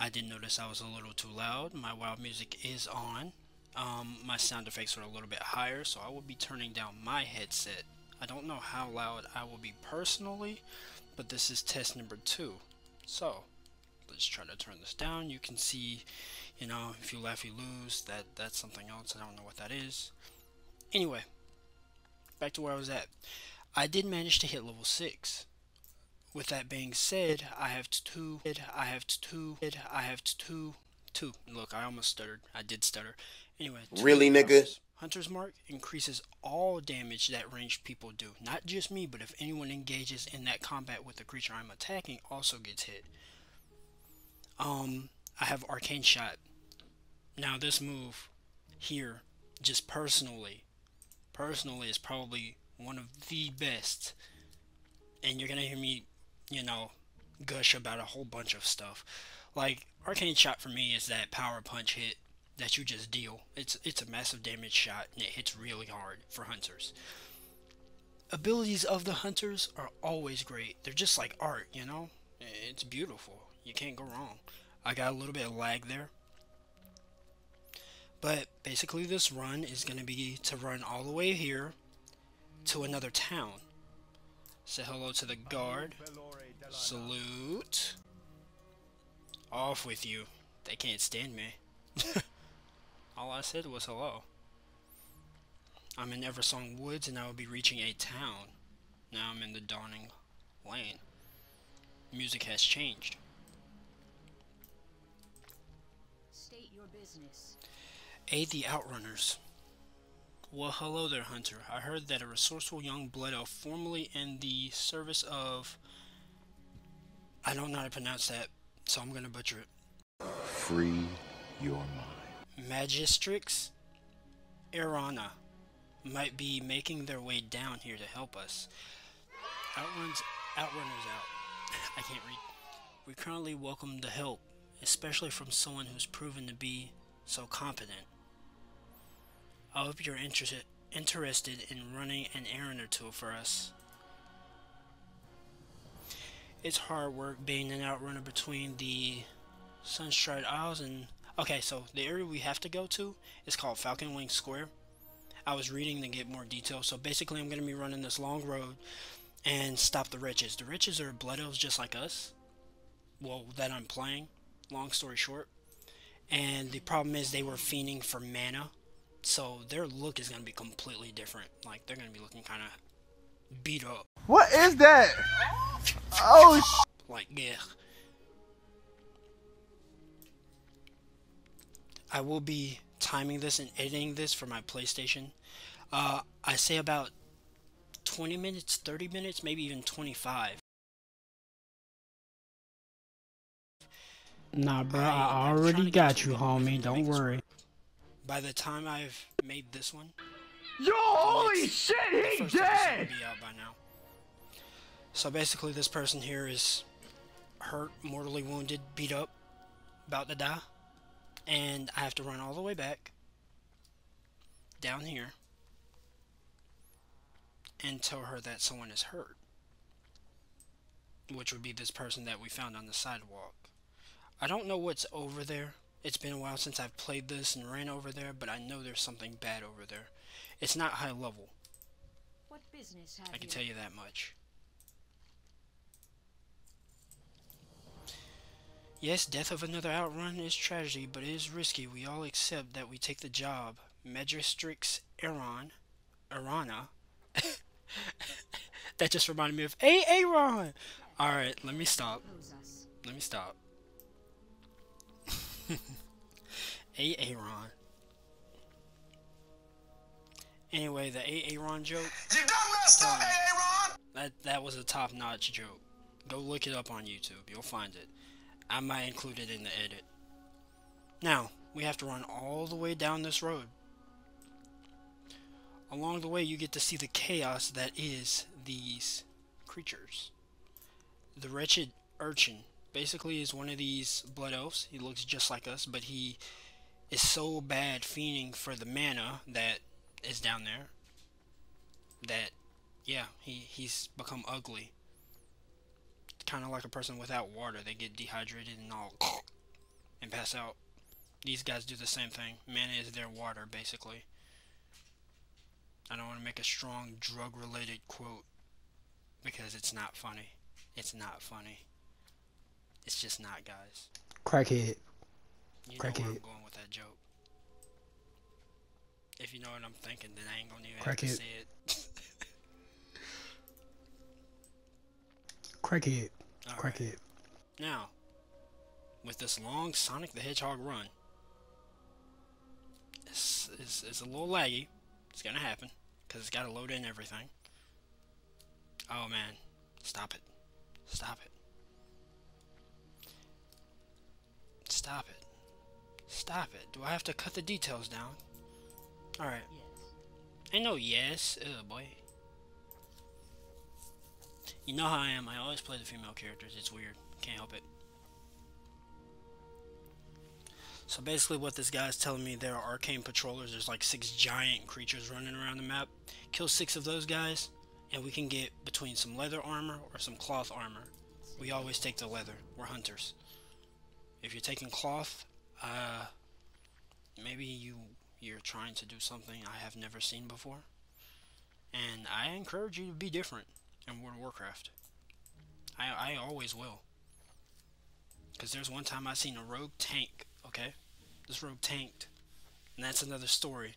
I did notice I was a little too loud. My wild music is on. My sound effects are a little bit higher, so I will be turning down my headset. I don't know how loud I will be personally, but this is test number 2. So, let's try to turn this down. You can see, if you laugh you lose. That's something else. I don't know what that is. Anyway, back to where I was at. I did manage to hit level 6. With that being said, I have two. Look, I almost stuttered. I did stutter. Anyway, Really, two nigga? powers. Hunter's Mark increases all damage that ranged people do. Not just me, but if anyone engages in that combat with the creature I'm attacking also gets hit. I have Arcane Shot. Now this move here, just personally is probably one of the best. And you're gonna hear me, gush about a whole bunch of stuff. Like, Arcane Shot for me is that power punch hit that you just deal. It's a massive damage shot, and it hits really hard for hunters. Abilities of the hunters are always great. They're just like art, It's beautiful. You can't go wrong. I got a little bit of lag there. But basically this run is going to be to run all the way here to another town. Say hello to the guard. Salute. Off with you. They can't stand me. All I said was hello. I'm in Eversong Woods and I will be reaching a town. Now I'm in the Dawning Lane. Music has changed. State your business. Aid the Outrunners. Well, hello there, Hunter. I heard that a resourceful young blood elf formerly in the service of... I don't know how to pronounce that, so I'm gonna butcher it. Free your mind. Magistrix Arana might be making their way down here to help us. Outrunners out. I can't read. We currently welcome the help, especially from someone who's proven to be so competent. I hope you're interested in running an errand or two for us. It's hard work being an outrunner between the Sunstride Isles and... Okay, so the area we have to go to is called Falcon Wing Square. I was reading to get more details, so basically I'm going to be running this long road and stop the wretches. The wretches are blood elves just like us. Well, that I'm playing, long story short. And the problem is they were fiending for mana. So their look is going to be completely different. Like, they're going to be looking kind of beat up. What is that? Oh, like, yeah. I will be timing this and editing this for my PlayStation. I say about 20 minutes, 30 minutes, maybe even 25. Nah, bro, I already got you, homie. Don't worry. By the time I've made this one, yo, holy shit, he dead! Be out by now. So basically, this person here is hurt, mortally wounded, beat up, about to die, and I have to run all the way back down here and tell her that someone is hurt, which would be this person that we found on the sidewalk. I don't know what's over there. It's been a while since I've played this and ran over there, but I know there's something bad over there. It's not high level. What business have I can tell you that much. Yes, death of another outrun is tragedy, but it is risky. We all accept that we take the job. Magistrix Arana. That just reminded me of Aaron. Alright, let me stop. Let me stop. Aaron. Anyway, the Aaron joke. You done messed up, Aaron! That was a top-notch joke. Go look it up on YouTube. You'll find it. I might include it in the edit. Now, we have to run all the way down this road. Along the way, you get to see the chaos that is these creatures. The wretched urchin basically is one of these blood elves. He looks just like us, but he is so bad fiending for the mana that is down there that, yeah, he's become ugly. Kind of like a person without water. They get dehydrated and all. can't pass out. These guys do the same thing. Mana is their water, basically. I don't want to make a strong drug-related quote because it's not funny. It's not funny. It's just not, guys. Crackhead. You know where I'm going with that joke. If you know what I'm thinking, then I ain't gonna even have to say it. Crackhead. Right. Crackhead. Now, with this long Sonic the Hedgehog run, it's a little laggy. It's gonna happen because it's gotta load in everything. Oh man, stop it! Stop it! Stop it! Stop it! Do I have to cut the details down? All right. Ain't no yes. Oh boy. You know how I am. I always play the female characters. It's weird. Can't help it. So basically what this guy's telling me, there are arcane patrollers. There's like 6 giant creatures running around the map. Kill 6 of those guys, and we can get between some leather armor or some cloth armor. We always take the leather. We're hunters. If you're taking cloth, maybe you're trying to do something I have never seen before. And I encourage you to be different in World of Warcraft. I always will. Because there's one time I seen a rogue tank, okay? This rogue tanked. And that's another story.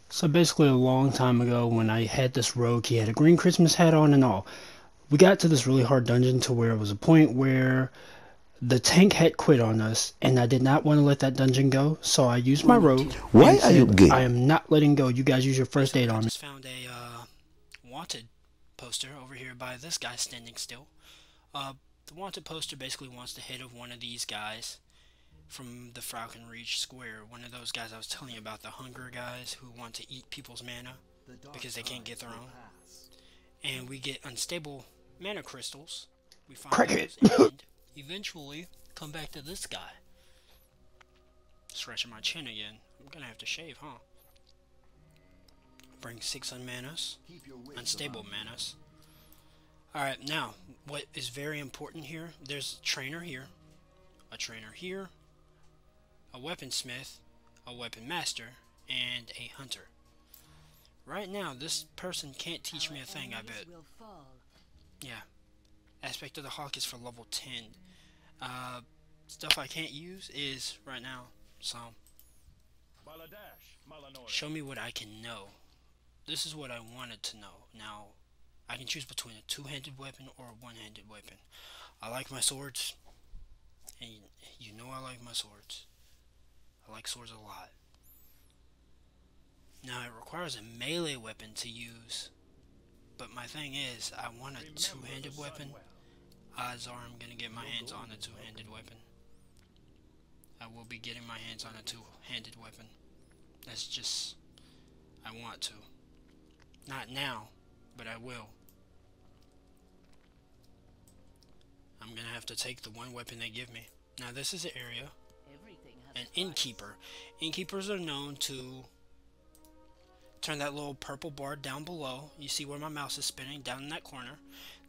So basically a long time ago when I had this rogue, he had a green Christmas hat on and all. We got to this really hard dungeon to where it was a point where the tank had quit on us, and I did not want to let that dungeon go, so I used my rogue. Why are you gay? I am not letting go. You guys use your first aid on me. I just found a wanted poster over here by this guy standing still. The wanted poster basically wants the head of one of these guys from the Falcon Reach Square. One of those guys I was telling you about, the hunger guys who want to eat people's mana because they can't get their own. And we get unstable mana crystals. We find those and eventually come back to this guy. Scratching my chin again. I'm gonna have to shave, huh? Bring 6 unmanas. Unstable manas. Alright, now, what is very important here, there's a trainer here, a weaponsmith, a weapon master, and a hunter. Right now, this person can't teach me a thing, I bet. Yeah. Aspect of the Hawk is for level 10. Stuff I can't use is, right now, so. Show me what I can know. This is what I wanted to know. Now, I can choose between a 2-handed weapon or a 1-handed weapon. I like my swords, and you know I like my swords. I like swords a lot. Now, it requires a melee weapon to use, but my thing is, I want a 2-handed weapon. Odds are I'm going to get my hands on a 2-handed weapon. I will be getting my hands on a 2-handed weapon. That's just, I want to. Not now, but I will. I'm going to have to take the one weapon they give me. Now this is an area, an innkeeper. Innkeepers are known to turn that little purple bar down below. You see where my mouse is spinning, down in that corner.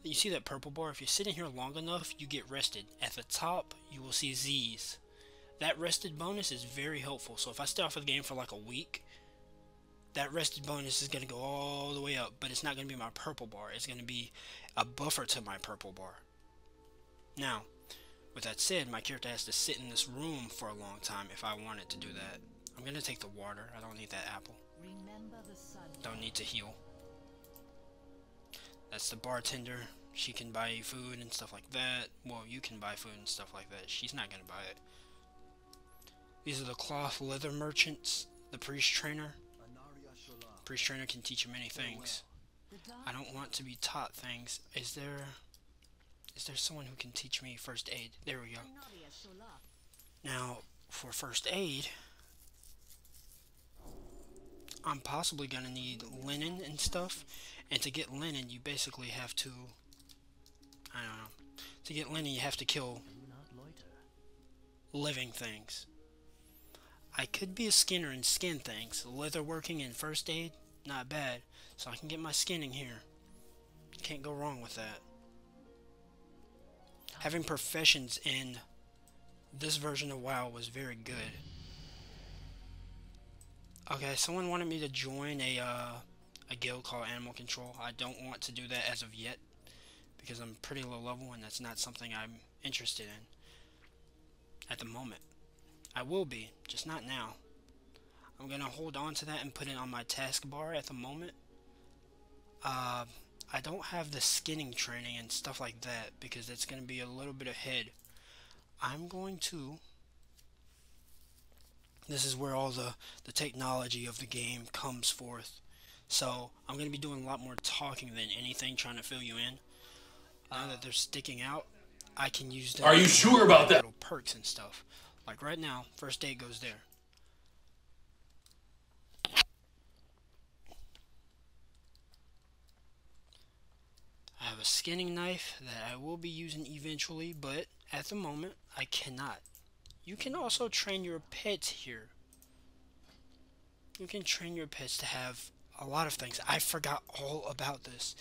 You see that purple bar? If you're sitting here long enough, you get rested. At the top, you will see Z's. That rested bonus is very helpful. So if I stay off of the game for like a week, that rested bonus is going to go all the way up. But it's not going to be my purple bar. It's going to be a buffer to my purple bar. Now, with that said, my character has to sit in this room for a long time if I wanted to do that. I'm going to take the water. I don't need that apple. Don't need to heal. That's the bartender. She can buy you food and stuff like that. Well, you can buy food and stuff like that. She's not going to buy it. These are the cloth leather merchants. The priest trainer. Priest trainer can teach you many things. I don't want to be taught things. Is there someone who can teach me first aid? There we go. Now, for first aid, I'm possibly going to need linen and stuff. And to get linen, you basically have to, I don't know. To get linen, you have to kill living things. I could be a skinner and skin things. Leatherworking and first aid, not bad. So I can get my skinning here. Can't go wrong with that. having professions in this version of WoW was very good. Okay, someone wanted me to join a guild called Animal Control. I don't want to do that as of yet because I'm pretty low level and that's not something I'm interested in at the moment. I will be, just not now. I'm gonna hold on to that and put it on my taskbar at the moment. I don't have the skinning training and stuff like that because it's gonna be a little bit ahead. I'm going to... This is where all the technology of the game comes forth. So I'm going to be doing a lot more talking than anything, trying to fill you in. Now that they're sticking out, I can use them. Are you sure about that? Little perks and stuff. Like right now, first aid goes there. I have a skinning knife that I will be using eventually, but at the moment, I cannot. You can also train your pets here. You can train your pets to have a lot of things. I forgot all about this.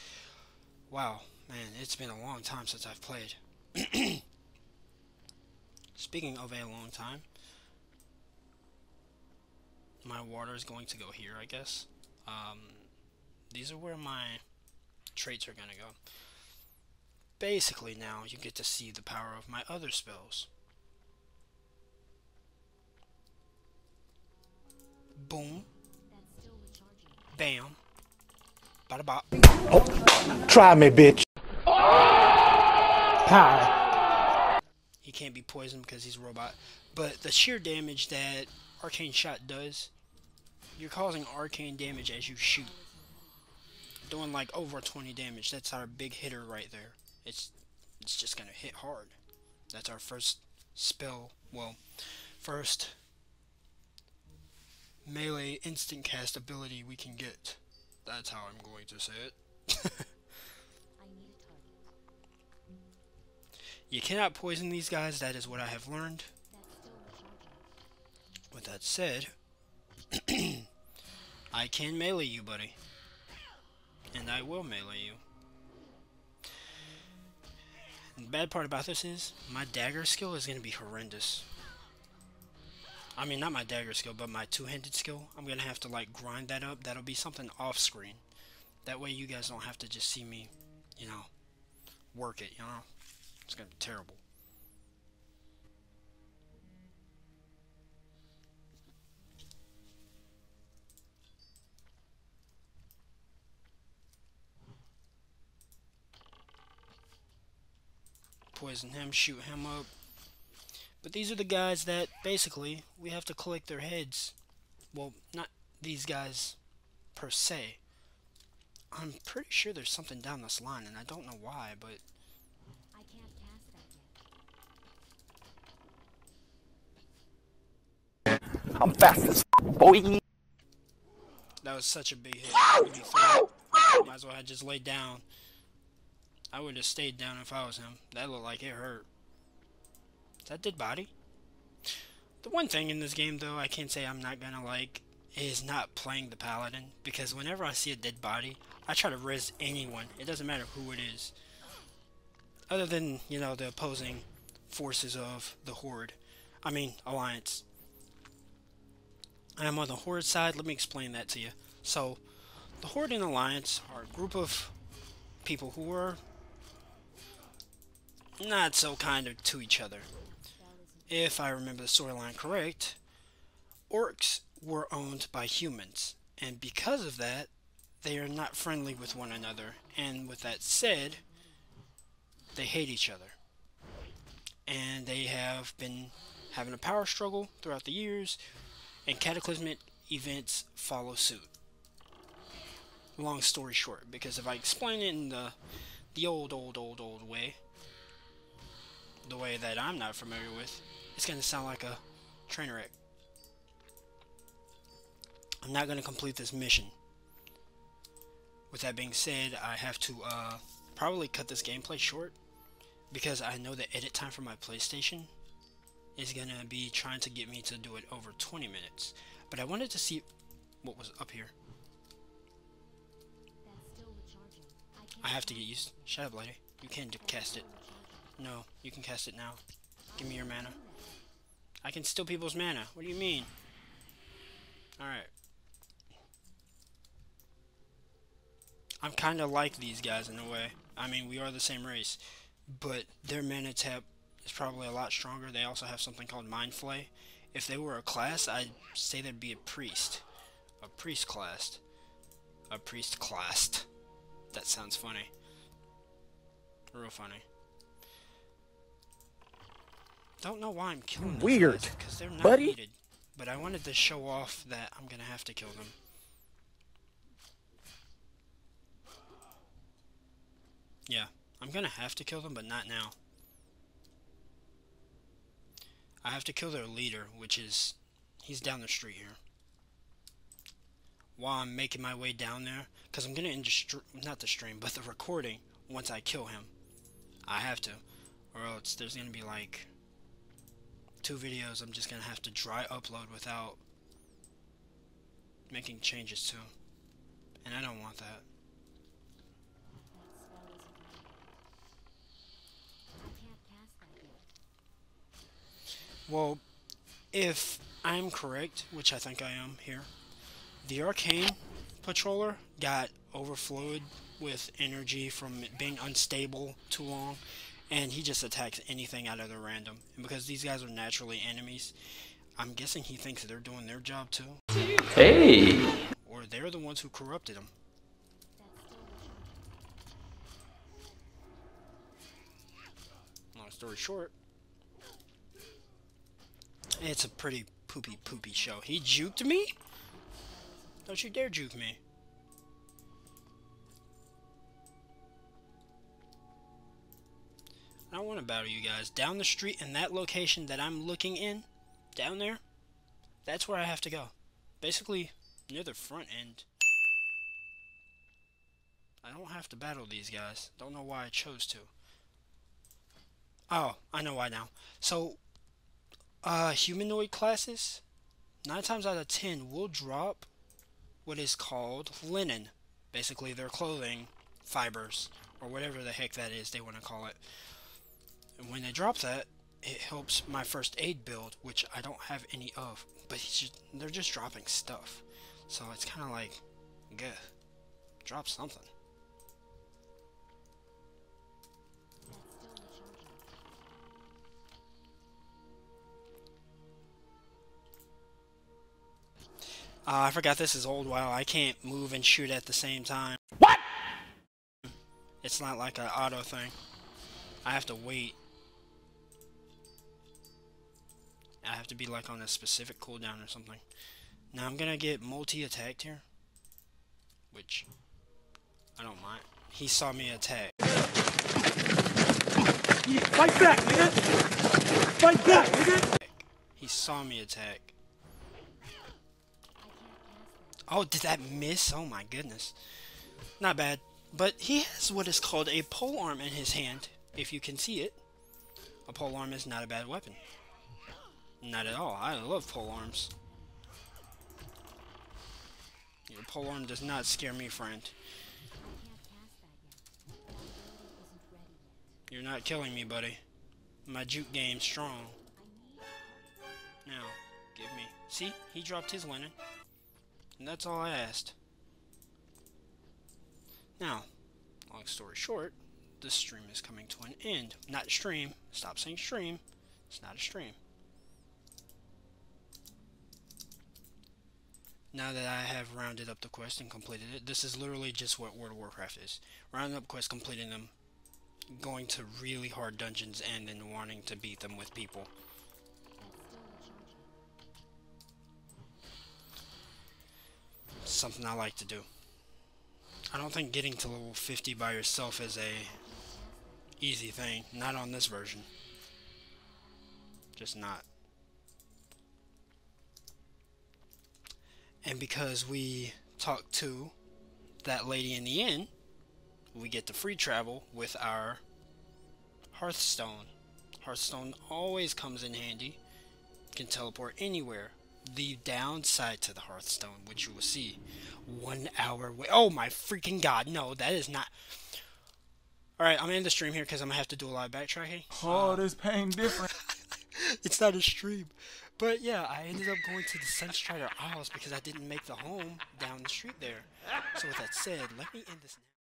Wow, man, it's been a long time since I've played. Speaking of a long time, my water is going to go here, I guess. These are where my traits are going to go. Basically now, you get to see the power of my other spells. Boom. Bam. Bada bop. Oh, try me, bitch. Hi. He can't be poisoned because he's a robot. But the sheer damage that Arcane Shot does, you're causing arcane damage as you shoot. Doing like over 20 damage. That's our big hitter right there. It's just gonna hit hard. That's our first spell. Well, first melee instant cast ability we can get. That's how I'm going to say it. You cannot poison these guys, that is what I have learned. With that said, I can melee you, buddy. And I will melee you. And the bad part about this is, my dagger skill is going to be horrendous. I mean, not my dagger skill, but my two-handed skill. I'm going to have to, like, grind that up. That'll be something off-screen. That way you guys don't have to just see me, you know, work it, you know? It's going to be terrible. Poison him, shoot him up. But these are the guys that, basically, we have to collect their heads. Well, not these guys, per se. I'm pretty sure there's something down this line, and I don't know why, but... I can't cast that yet. I'm fast as boy. That was such a big hit. Might as well have just laid down. I would have stayed down if I was him. That looked like it hurt. Is that dead body? The one thing in this game, though, I can't say I'm not gonna like, is not playing the paladin. Because whenever I see a dead body, I try to res anyone. It doesn't matter who it is. Other than, you know, the opposing forces of the Horde. I mean, Alliance. I'm on the Horde side. Let me explain that to you. So, the Horde and Alliance are a group of people who are not so kind to each other. If I remember the storyline correct, orcs were owned by humans, and because of that, they are not friendly with one another, and with that said, they hate each other. And they have been having a power struggle throughout the years, and cataclysmic events follow suit. Long story short, because if I explain it in the old way, the way that I'm not familiar with, it's going to sound like a train wreck. I'm not going to complete this mission. With that being said, I have to probably cut this gameplay short, because I know the edit time for my PlayStation is going to be trying to get me to do it over 20 minutes. But I wanted to see what was up here. I have to get used. Shut up, lady. You can't cast it. No, you can cast it now. Give me your mana. I can steal people's mana. What do you mean? Alright. I'm kind of like these guys in a way. I mean, we are the same race. But their mana tap is probably a lot stronger. They also have something called Mind Flay. If they were a class, I'd say they'd be a priest. A priest classed. A priest classed. That sounds funny. Real funny. Don't know why I'm killing these guys, because they're not needed. But I wanted to show off that I'm gonna have to kill them. Yeah, I'm gonna have to kill them, but not now. I have to kill their leader, which is... he's down the street here. While I'm making my way down there, because I'm gonna end not the stream, but the recording, once I kill him. I have to, or else there's gonna be like 2 videos I'm just gonna have to dry upload without making changes to, and I don't want that. Well, if I'm correct, which I think I am here, the Arcane Patroller got overflowed with energy from it being unstable too long, and he just attacks anything out of the random. And because these guys are naturally enemies, I'm guessing he thinks they're doing their job too. Hey! Or they're the ones who corrupted him. Long story short, it's a pretty poopy show. He juked me? Don't you dare juke me. I don't want to battle you guys. Down the street in that location that I'm looking in, down there, that's where I have to go. Basically, near the front end. I don't have to battle these guys. Don't know why I chose to. Oh, I know why now. So, humanoid classes, 9 times out of 10 will drop what is called linen. Basically, their clothing fibers, or whatever the heck that is they want to call it. And when they drop that, it helps my first aid build, which I don't have any of. But they're just dropping stuff. So it's kind of like, gah, drop something. I forgot this is old WoW. I can't move and shoot at the same time. What? It's not like an auto thing. I have to wait. I have to be like on a specific cooldown or something. Now I'm gonna get multi-attacked here, which I don't mind. He saw me attack. Fight back, nigga! Fight back, nigga! He saw me attack. Oh, did that miss? Oh my goodness. Not bad. But he has what is called a polearm in his hand, if you can see it. A polearm is not a bad weapon. Not at all. I love polearms. Your polearm does not scare me, friend. You're not killing me, buddy. My juke game's strong. Now, give me... See? He dropped his linen. And that's all I asked. Now, long story short, this stream is coming to an end. Not stream. Stop saying stream. It's not a stream. Now that I have rounded up the quest and completed it, this is literally just what World of Warcraft is. Rounding up quests, completing them, going to really hard dungeons, and then wanting to beat them with people. Something I like to do. I don't think getting to level 50 by yourself is a easy thing. Not on this version. Just not. And because we talked to that lady in the inn, we get the free travel with our Hearthstone. Hearthstone always comes in handy. Can teleport anywhere. The downside to the Hearthstone, which you will see, 1 hour away. Oh my freaking god, no, that is not... Alright, I'm gonna end the stream here because I'm gonna have to do a lot of backtracking. Oh, this pain different. It's not a stream. But yeah, I ended up going to the Sunstrider Isles because I didn't make the home down the street there. So with that said, let me end this now.